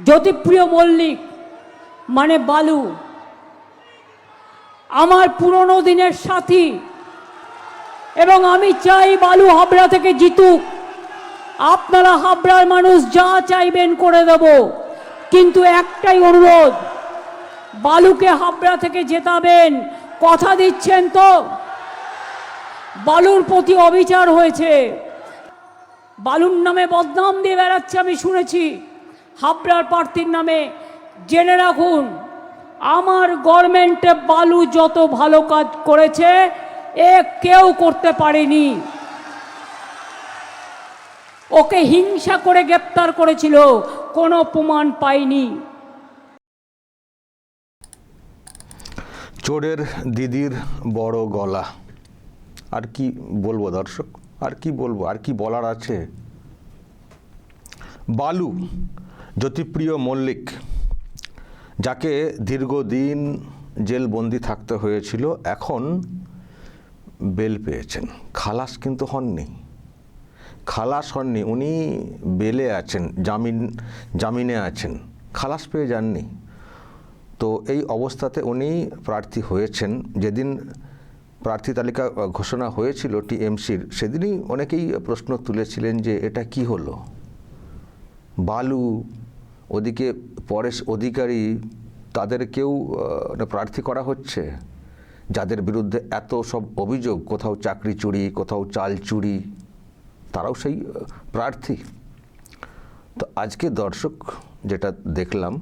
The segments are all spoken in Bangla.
জ্যোতিপ্রিয় মল্লিক মানে বালু আমার পুরনো দিনের সাথী, এবং আমি চাই বালু হাবড়া থেকে জিতুক। আপনারা হাবড়ার মানুষ যা চাইবেন করে দেব, কিন্তু একটাই অনুরোধ, বালুকে হাবড়া থেকে জেতাবেন, কথা দিচ্ছেন তো? বালুর প্রতি অবিচার হয়েছে, বালুর নামে বদনাম দিয়ে বেড়াচ্ছে, আমি শুনেছি হাবড়ার প্রার্থীর নামে। জেনে রাখুন, আমার গভর্নমেন্টে বালু যত ভালো কাজ করেছে এ কেউ করতে পারেনি। ওকে হিংসা করে গ্রেপ্তার করেছিল, কোনো প্রমাণ পাইনি। চোরের দিদির বড় গলা। আর কি বলবো দর্শক, আর কি বলবো, আর কি বলার আছে? বালু জ্যোতিপ্রিয় মল্লিক, যাকে দীর্ঘদিন জেলবন্দি থাকতে হয়েছিল, এখন বেল পেয়েছেন। খালাস কিন্তু হননি, খালাস হননি, উনি বেলে আছেন, জামিনে আছেন, খালাস পেয়ে যাননি। তো এই অবস্থাতে উনি প্রার্থী হয়েছেন। যেদিন প্রার্থী তালিকা ঘোষণা হয়েছিল টিএমসির, সেদিনই অনেকেই প্রশ্ন তুলেছিলেন যে এটা কি হলো, বালু, ওদিকে পরেশ অধিকারী, তাদেরকেও প্রার্থী করা হচ্ছে, যাদের বিরুদ্ধে এত সব অভিযোগ, কোথাও চাকরি চুরি, কোথাও চাল চুরি, তারাও সেই প্রার্থী। তো আজকে দর্শক যেটা দেখলাম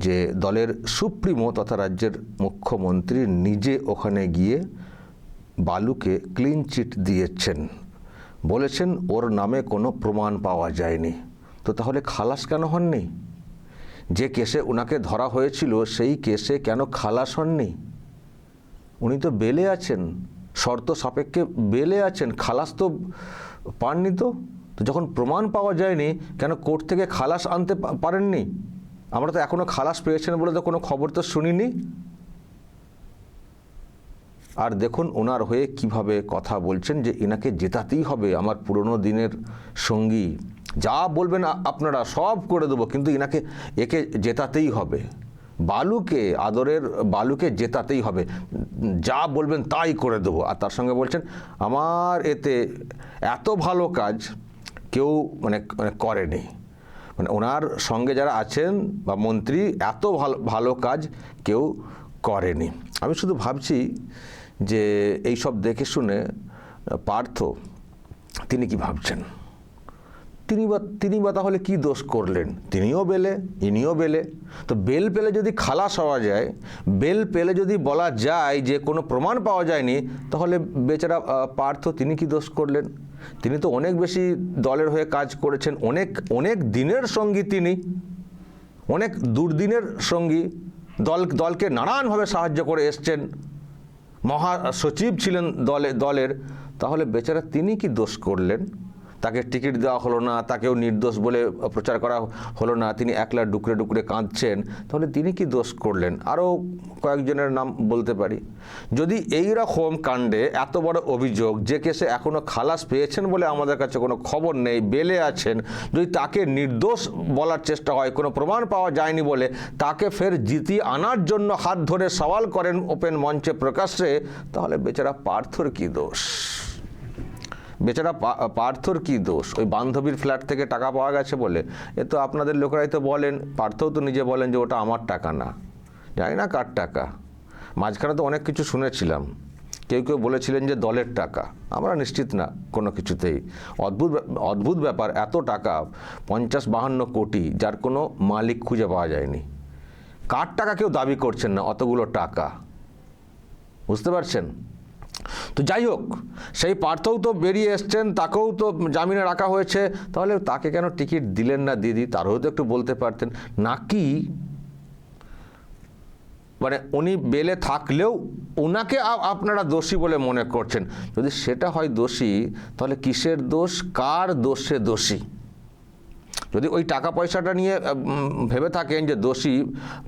যে দলের সুপ্রিমো তথা রাজ্যের মুখ্যমন্ত্রী নিজে ওখানে গিয়ে বালুকে ক্লিন চিট দিয়েছেন, বলেছেন ওর নামে কোনো প্রমাণ পাওয়া যায়নি। তো তাহলে খালাস কেন হননি? যে কেসে ওনাকে ধরা হয়েছিল সেই কেসে কেন খালাস হননি? উনি তো বেলে আছেন, শর্ত সাপেক্ষে বেলে আছেন, খালাস তো পাননি। তো যখন প্রমাণ পাওয়া যায়নি, কেন কোর্ট থেকে খালাস আনতে পারেননি? আমরা তো এখনো খালাস পেয়েছেন বলে তো কোনো খবর তো শুনিনি। আর দেখুন ওনার হয়ে কিভাবে কথা বলছেন যে ইনাকে জেতাতেই হবে, আমার পুরনো দিনের সঙ্গী, যা বলবেন আপনারা সব করে দেবো, কিন্তু একে জেতাতেই হবে, বালুকে, আদরের বালুকে জেতাতেই হবে, যা বলবেন তাই করে দেবো। আর তার সঙ্গে বলছেন আমার এতে এত ভালো কাজ কেউ মানে করেনি, মানে ওনার সঙ্গে যারা আছেন বা মন্ত্রী, এত ভালো কাজ কেউ করেনি। আমি শুধু ভাবছি যে এই সব দেখে শুনে পার্থ তিনি কি ভাবছেন, তিনি বা তাহলে কি দোষ করলেন? তিনিও বেলে, ইনিও বেলে। তো বেল পেলে যদি খালাস হওয়া যায়, বেল পেলে যদি বলা যায় যে কোনো প্রমাণ পাওয়া যায়নি, তাহলে বেচারা পার্থ তিনি কি দোষ করলেন? তিনি তো অনেক বেশি দলের হয়ে কাজ করেছেন, অনেক দিনের সঙ্গী তিনি, অনেক দুর্দিনের সঙ্গী, দলকে নানানভাবে সাহায্য করে এসছেন, মহাসচিব ছিলেন দলের। তাহলে বেচারা তিনি কি দোষ করলেন? তাকে টিকিট দেওয়া হলো না, তাকেও নির্দোষ বলে প্রচার করা হলো না, তিনি একলা ডুকরে ডুকরে কাঁদছেন, তাহলে তিনি কি দোষ করলেন? আরও কয়েকজনের নাম বলতে পারি। যদি এই রকম কাণ্ডে এত বড় অভিযোগ, যে কেসে এখনও খালাস পেয়েছেন বলে আমাদের কাছে কোনো খবর নেই, বেলে আছেন, যদি তাকে নির্দোষ বলার চেষ্টা হয়, কোনো প্রমাণ পাওয়া যায়নি বলে তাকে ফের জিতিয়ে আনার জন্য হাত ধরে সওয়াল করেন ওপেন মঞ্চে প্রকাশ্যে, তাহলে বেচারা পার্থর কি দোষ? বেচারা পার্থর কি দোষ? ওই বান্ধবীর ফ্ল্যাট থেকে টাকা পাওয়া গেছে বলে? এ তো আপনাদের লোকেরাই তো বলেন, পার্থও তো নিজে বলেন যে ওটা আমার টাকা না, জানি না কার টাকা। মাঝখানে তো অনেক কিছু শুনেছিলাম, কেউ বলেছিলেন যে দলের টাকা, আমরা নিশ্চিত না কোনো কিছুতেই। অদ্ভুত ব্যাপার, এত টাকা 50-52 কোটি, যার কোনো মালিক খুঁজে পাওয়া যায়নি। কার টাকা কেউ দাবি করছেন না, অতগুলো টাকা, বুঝতে পারছেন? তো যাই হোক, সেই পার্থও তো বেরিয়ে এসছেন, তাকেও তো জামিনে রাখা হয়েছে, তাহলে তাকে কেন টিকিট দিলেন না দিদি, তারও তো একটু বলতে পারতেন। নাকি মানে উনি বেলে থাকলেও ওনাকে আপনারা দোষী বলে মনে করছেন? যদি সেটা হয় দোষী, তাহলে কিসের দোষ, কার দোষে দোষী? যদি ওই টাকা পয়সাটা নিয়ে ভেবে থাকেন যে দোষী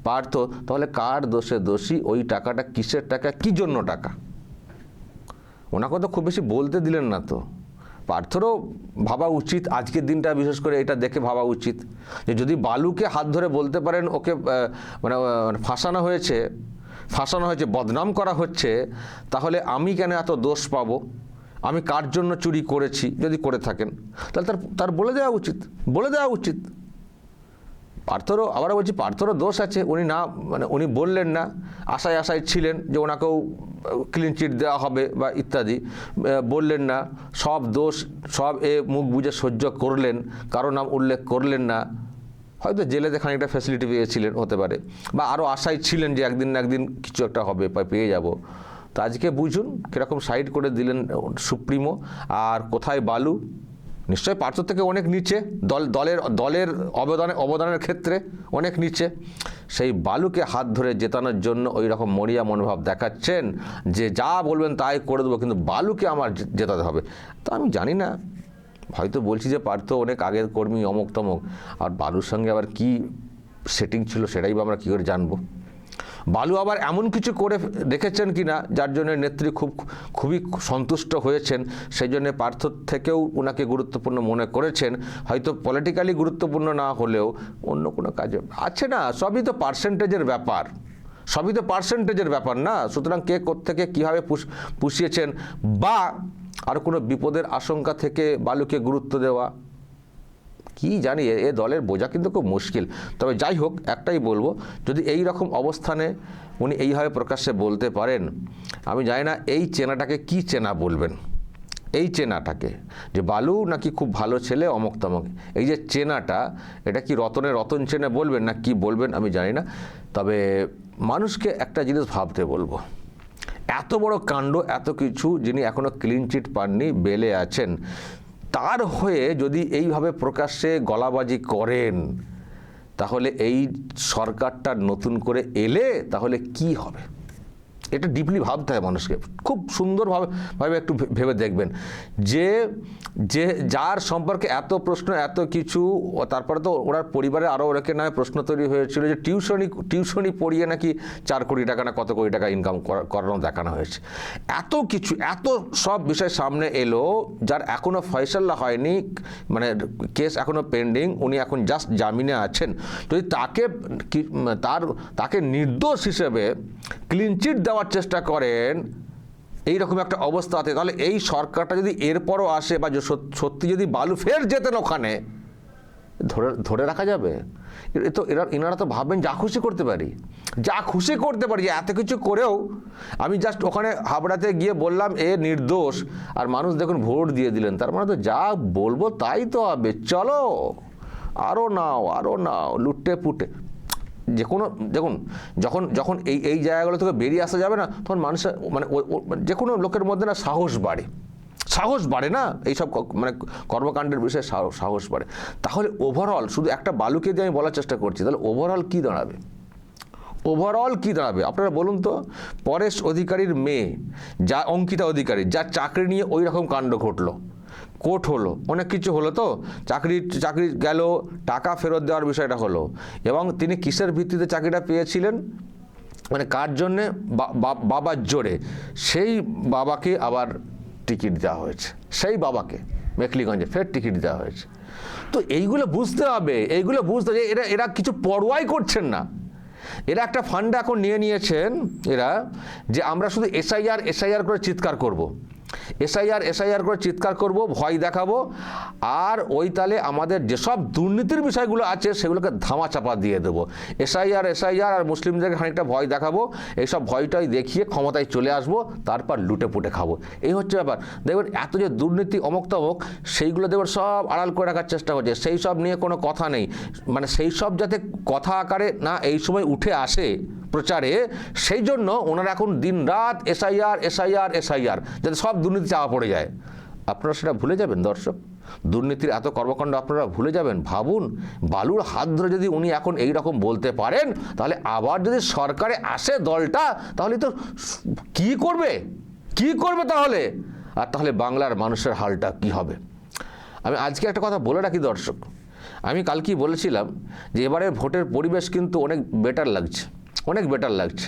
পার্থ, তাহলে কার দোষে দোষী? ওই টাকাটা কিসের টাকা, কি জন্য টাকা? ওনাকে তো খুব বেশি বলতে দিলেন না, তো পার্থরও ভাবা উচিত, আজকের দিনটা বিশেষ করে এটা দেখে ভাবা উচিত যে যদি বালুকে হাত ধরে বলতে পারেন ওকে মানে ফাঁসানো হয়েছে, বদনাম করা হচ্ছে, তাহলে আমি কেন এত দোষ পাবো? আমি কার জন্য চুরি করেছি যদি করে থাকেন, তাহলে তার বলে দেওয়া উচিত। পার্থরও আবার বলছি, পার্থরও দোষ আছে, উনি বললেন না, আশায় ছিলেন যে ওনাকেও ক্লিন চিট দেওয়া হবে বা ইত্যাদি, বললেন না, সব দোষ সব মুখ বুজে সহ্য করলেন, কারো নাম উল্লেখ করলেন না। হয়তো জেলেতে খানিকটা ফ্যাসিলিটি পেয়েছিলেন, হতে পারে, বা আরও আশায় ছিলেন যে একদিন না একদিন কিছু একটা হবে, পেয়ে যাব। তো আজকে বুঝুন কীরকম সাইড করে দিলেন সুপ্রিমো। আর কোথায় বালু? নিশ্চয়ই পার্থ থেকে অনেক নিচে, দলের অবদানের ক্ষেত্রে অনেক নিচে। সেই বালুকে হাত ধরে জেতানোর জন্য ওই রকম মরিয়া মনোভাব দেখাচ্ছেন যে যা বলবেন তাই করে দেবো, কিন্তু বালুকে আমার জেতাতে হবে। তো আমি জানি না, হয়তো বলছি যে পার্থ অনেক আগের কর্মী, অমুক তমুক, আর বালুর সঙ্গে আবার কি সেটিং ছিল সেটাই বা আমরা কী করে জানবো? বালু আবার এমন কিছু করে দেখেছেন কি না যার জন্য নেত্রী খুবই সন্তুষ্ট হয়েছেন, সেই জন্য পার্থ থেকেও ওনাকে গুরুত্বপূর্ণ মনে করেছেন। হয়তো পলিটিক্যালি গুরুত্বপূর্ণ না হলেও অন্য কোনো কাজে আছে না, সবই তো পার্সেন্টেজের ব্যাপার না। সুতরাং কে কোত্থেকে কীভাবে পুষিয়েছেন, বা আর কোনো বিপদের আশঙ্কা থেকে বালুকে গুরুত্ব দেওয়া, কি জানি, এ দলের বোঝা কিন্তু খুব মুশকিল। তবে যাই হোক, একটাই বলবো, যদি এই রকম অবস্থানে উনি এইভাবে প্রকাশ্যে বলতে পারেন, আমি জানি না এই চেনাটাকে কি চেনা বলবেন, এই চেনাটাকে যে বালু নাকি খুব ভালো ছেলে, অমক তমক, এই যে চেনাটা, এটা কি রতন চেনে বলবেন না কি বলবেন আমি জানি না। তবে মানুষকে একটা জিনিস ভাবতে বলবো, এত বড় কাণ্ড, এত কিছু, যিনি এখনও ক্লিন চিট পাননি, বেলে আছেন, তার হয়ে যদি এইভাবে প্রকাশ্যে গলাবাজি করেন, তাহলে এই সরকারটা নতুন করে এলে তাহলে কি হবে? এটা ডিপলি ভাবতে হয় মানুষকে, খুব সুন্দরভাবে একটু ভেবে দেখবেন যে যার সম্পর্কে এত প্রশ্ন, এত কিছু, তারপরে তো ওনার পরিবারে আরও ওরকে নয় প্রশ্ন তৈরি হয়েছিল যে টিউশনি পড়িয়ে নাকি 4 কোটি টাকা না কত কোটি টাকা ইনকাম করানো দেখানো হয়েছে। এত কিছু, এত সব বিষয় সামনে এলো, যার এখনও ফয়সালা হয়নি, মানে কেস এখনও পেন্ডিং, উনি এখন জাস্ট জামিনে আছেন। যদি তাকে নির্দোষ হিসেবে ক্লিন চিট দেওয়ার চেষ্টা করেন এইরকম একটা অবস্থাতে, তাহলে এই সরকারটা যদি এরপরও আসে, বা সত্যি যদি বালু ফের যেতেন ওখানে, ধরে রাখা যাবে? তো এনারা তো ভাববেন যা খুশি করতে পারি, যে এত কিছু করেও আমি জাস্ট ওখানে হাবড়াতে গিয়ে বললাম এ নির্দোষ, আর মানুষ দেখুন ভোট দিয়ে দিলেন, তার মানে তো যা বলবো তাই তো হবে, চলো আরও নাও লুটে পুটে। যে কোনো দেখুন, যখন এই জায়গাগুলো থেকে বেরিয়ে আসা যাবে না, তখন মানুষের মানে যে কোনো লোকের মধ্যে না সাহস বাড়ে না, এইসব মানে কর্মকাণ্ডের বিষয়ে সাহস বাড়ে। তাহলে ওভারঅল, শুধু একটা বালুকে দিয়ে আমি বলার চেষ্টা করছি, তাহলে ওভারঅল কী দাঁড়াবে আপনারা বলুন তো? পরেশ অধিকারীর মেয়ে, যা অঙ্কিতা অধিকারী, যার চাকরি নিয়ে ওই রকম কাণ্ড ঘটলো, কোর্ট হলো, অনেক কিছু হলো, তো চাকরি গেল, টাকা ফেরত দেওয়ার বিষয়টা হলো, এবং তিনি কিসের ভিত্তিতে চাকরিটা পেয়েছিলেন, মানে কার জন্যে? বাবার জোরে। সেই বাবাকে আবার টিকিট দেওয়া হয়েছে, মেখলিগঞ্জে ফের টিকিট দেওয়া হয়েছে। তো এইগুলো বুঝতে হবে যে এরা কিছু পরোয়াই করছেন না। এরা একটা ফান্ড এখন নিয়েছেন এরা, যে আমরা শুধু এসআইআর করে চিৎকার করব, ভয় দেখাবো, আর ওই তালে আমাদের যেসব দুর্নীতির বিষয়গুলো আছে সেগুলোকে ধামাচাপা দিয়ে দেবো। এসআইআর আর মুসলিমদেরকে খানিকটা ভয় দেখাবো, এইসব ভয়টাই দেখিয়ে ক্ষমতায় চলে আসবো, তারপর লুটে পুটে খাবো, এই হচ্ছে ব্যাপার। দেখবেন এত যে দুর্নীতি অমুক তমুক, সেইগুলো দেখবেন সব আড়াল করে রাখার চেষ্টা করছে, সেই সব নিয়ে কোনো কথা নেই, মানে সেই সব যাতে কথা আকারে না এই সময় উঠে আসে প্রচারে, সেই জন্য ওনারা এখন দিন রাত এসআইআর যাতে সব দুর্নীতি চাপা পড়ে যায়। আপনারা সেটা ভুলে যাবেন দর্শক, দুর্নীতির এত কর্মকাণ্ড আপনারা ভুলে যাবেন। ভাবুন, বালুর হাত ধরে যদি উনি এখন এই রকম বলতে পারেন, তাহলে আবার যদি সরকারে আসে দলটা, তাহলে তো কি করবে তাহলে বাংলার মানুষের হালটা কি হবে? আমি আজকে একটা কথা বলে রাখি দর্শক, আমি কালকেই বলেছিলাম যে এবারে ভোটের পরিবেশ কিন্তু অনেক বেটার লাগছে, অনেক বেটার লাগছে।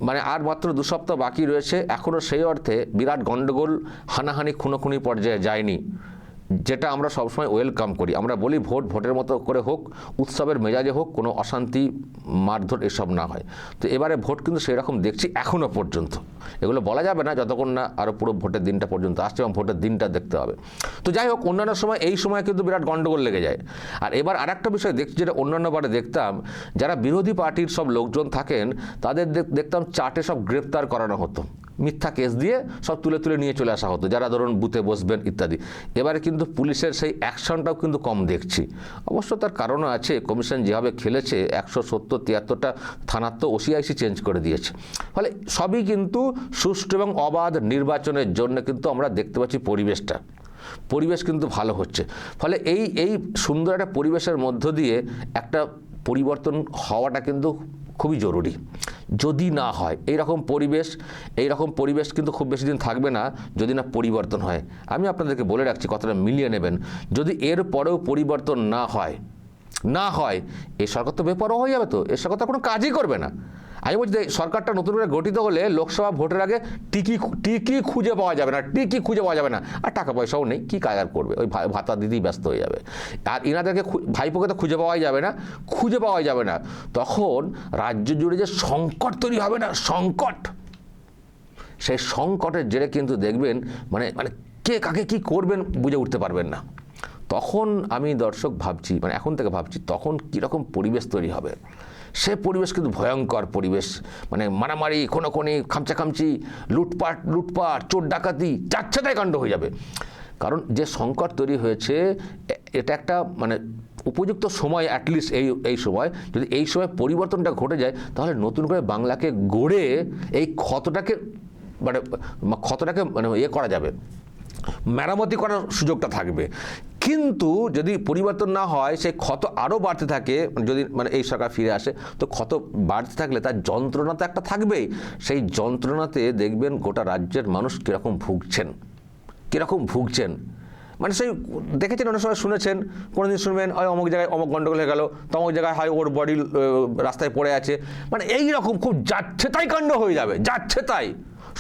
মানে আর মাত্র 2 সপ্তাহ বাকি রয়েছে, এখনও সেই অর্থে বিরাট গণ্ডগোল, হানাহানি, খুনোখুনি পর্যায়ে যায়নি, যেটা আমরা সবসময় ওয়েলকাম করি। আমরা বলি ভোটের মতো করে হোক, উৎসবের মেজাজে হোক, কোনো অশান্তি, মারধর এসব না হয়। তো এবারে ভোট কিন্তু সেই রকম দেখছি এখনও পর্যন্ত। এগুলো বলা যাবে না যতক্ষণ না আরও পুরো ভোটের দিনটা পর্যন্ত আসছে, এবং ভোটের দিনটা দেখতে হবে। তো যাই হোক, অন্যান্য সময় এই সময় কিন্তু বিরাট গণ্ডগোল লেগে যায়। আর এবার আরেকটা বিষয় দেখছি, যেটা অন্যান্যবারে দেখতাম, যারা বিরোধী পার্টির সব লোকজন থাকেন তাদের দেখতাম চার্টে সব গ্রেপ্তার করানো হতো, মিথ্যা কেস দিয়ে সব তুলে তুলে নিয়ে চলে আসা হতো, যারা ধরুন বুথে বসবেন ইত্যাদি। এবারে কিন্তু পুলিশের সেই অ্যাকশনটাও কিন্তু কম দেখছি। অবশ্য তার কারণও আছে, কমিশন যেভাবে খেলেছে, 170-73টা থানার তো ওসিআইসি চেঞ্জ করে দিয়েছে। ফলে সবই কিন্তু সুষ্ঠু এবং অবাধ নির্বাচনের জন্য কিন্তু আমরা দেখতে পাচ্ছি পরিবেশ কিন্তু ভালো হচ্ছে। ফলে এই সুন্দর একটা পরিবেশের মধ্য দিয়ে একটা পরিবর্তন হওয়াটা কিন্তু খুবই জরুরি। যদি না হয় এইরকম পরিবেশ কিন্তু খুব বেশি দিন থাকবে না, যদি না পরিবর্তন হয়। আমি আপনাদেরকে বলে রাখছি, কথাটা মিলিয়ে নেবেন, যদি এর পরেও পরিবর্তন না হয় এই সরকার তো বেপরোয়া হয়ে যাবে, তো এই সরকার তো কোনো কাজই করবে না। আমি বলছি, সরকারটা নতুন করে গঠিত হলে লোকসভা ভোটের আগে টিকি খুঁজে পাওয়া যাবে না, আর টাকা পয়সাও নেই, কি কাজ আর করবে, ওই ভাতা দিতেই ব্যস্ত হয়ে যাবে। আর ইনাদেরকে ভাইপোকে তো খুঁজে পাওয়াই যাবে না। তখন রাজ্য জুড়ে যে সংকট তৈরি হবে না, সেই সংকটের জেরে কিন্তু দেখবেন মানে কে কাকে কি করবেন বুঝে উঠতে পারবেন না। তখন আমি দর্শক ভাবছি, মানে এখন থেকে ভাবছি, তখন কীরকম পরিবেশ তৈরি হবে। সে পরিবেশ কিন্তু ভয়ঙ্কর পরিবেশ, মানে মারামারি, খুনোখুনি, খামচাখামচি, লুটপাট, চোর ডাকাতি, যাচ্ছেতাই কাণ্ড হয়ে যাবে। কারণ যে সংকট তৈরি হয়েছে, এটা একটা মানে উপযুক্ত সময়, অ্যাটলিস্ট এই সময়, যদি এই সময় পরিবর্তনটা ঘটে যায়, তাহলে নতুন করে বাংলাকে গড়ে এই ক্ষতটাকে করা যাবে, মেরামতি করার সুযোগটা থাকবে। কিন্তু যদি পরিবর্তন না হয়, সেই ক্ষত আরও বাড়তে থাকে, যদি এই সরকার ফিরে আসে, তো ক্ষত বাড়তে থাকলে তার যন্ত্রণা তো একটা থাকবেই। সেই যন্ত্রণাতে দেখবেন গোটা রাজ্যের মানুষ কীরকম ভুগছেন। মানে সেই দেখেছেন, অনেক সময় শুনেছেন, কোনোদিন শুনবেন হয় অমুক জায়গায় অমুক গণ্ডগোল হয়ে গেল, তমুক জায়গায় হয় ওর বডি রাস্তায় পড়ে আছে, মানে এইরকম খুব যাচ্ছেতাই কাণ্ড হয়ে যাবে,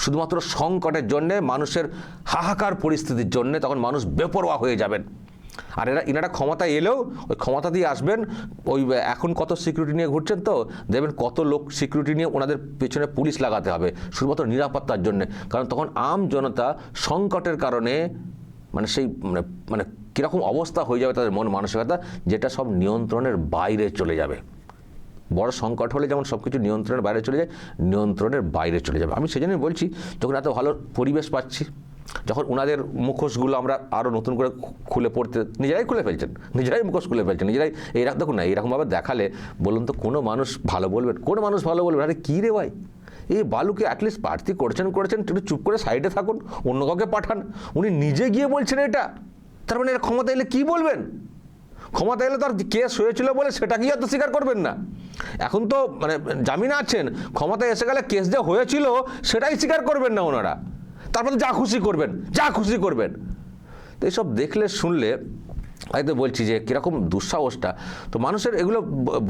শুধুমাত্র সংকটের জন্যে, মানুষের হাহাকার পরিস্থিতির জন্যে তখন মানুষ বেপরোয়া হয়ে যাবেন। আর এনারা ক্ষমতায় এলেও ওই ক্ষমতা দিয়ে আসবেন, ওই এখন কত সিকিউরিটি নিয়ে ঘুরছেন, তো দেখবেন কত লোক সিকিউরিটি নিয়ে ওনাদের পেছনে পুলিশ লাগাতে হবে শুধুমাত্র নিরাপত্তার জন্যে। কারণ তখন আম জনতা সংকটের কারণে মানে কীরকম অবস্থা হয়ে যাবে তাদের মন মানসিকতা, যেটা সব নিয়ন্ত্রণের বাইরে চলে যাবে। বড় সংকট হলে যেমন সব কিছু নিয়ন্ত্রণের বাইরে চলে যাবে। আমি সেজন্যই বলছি, যখন এত ভালো পরিবেশ পাচ্ছি, যখন ওনাদের মুখোশগুলো আমরা আরও নতুন করে খুলে পড়তে, নিজেরাই মুখোশ খুলে ফেলছেন, নিজেরাই দেখুন না, এইরকমভাবে দেখালে বলুন তো কোনো মানুষ ভালো বলবেন? আরে কী রে ভাই, এই বালুকে অ্যাটলিস্ট প্রার্থী করেছেন একটু চুপ করে সাইডে থাকুন, অন্য কাউকে পাঠান। উনি নিজে গিয়ে বলছেন এটা, তার মানে এরা ক্ষমতা এলে কী বলবেন? ক্ষমতা এলে তার কেস হয়েছিল বলে সেটাকেই তো স্বীকার করবেন না। এখন তো জামিন আছেন, ক্ষমতায় এসে গেলে কেস যা হয়েছিল সেটাই স্বীকার করবেন না ওনারা, তারপরে যা খুশি করবেন। তো এইসব দেখলে শুনলে হয়তো বলছি যে কীরকম দুঃসাহসটা, তো মানুষের এগুলো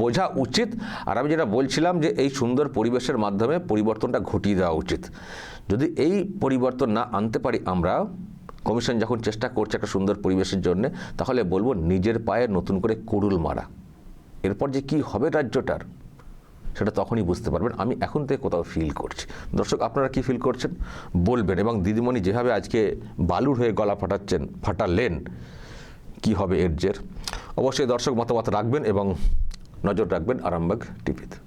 বোঝা উচিত। আর আমি যেটা বলছিলাম যে এই সুন্দর পরিবেশের মাধ্যমে পরিবর্তনটা ঘটিয়ে দেওয়া উচিত। যদি এই পরিবর্তন না আনতে পারি আমরা, কমিশন যখন চেষ্টা করছে একটা সুন্দর পরিবেশের জন্য, তাহলে বলবো নিজের পায়ে নতুন করে কুড়ুল মারা। এরপর যে কি হবে রাজ্যটার, সেটা তখনই বুঝতে পারবেন। আমি এখন থেকে কোথাও ফিল করছি। দর্শক, আপনারা কি ফিল করছেন বলবেন, এবং দিদিমণি যেভাবে আজকে বালুর হয়ে গলা ফাটালেন, কি হবে এর জের? অবশ্যই দর্শক মতামত রাখবেন এবং নজর রাখবেন আরামবাগ টিভিতে।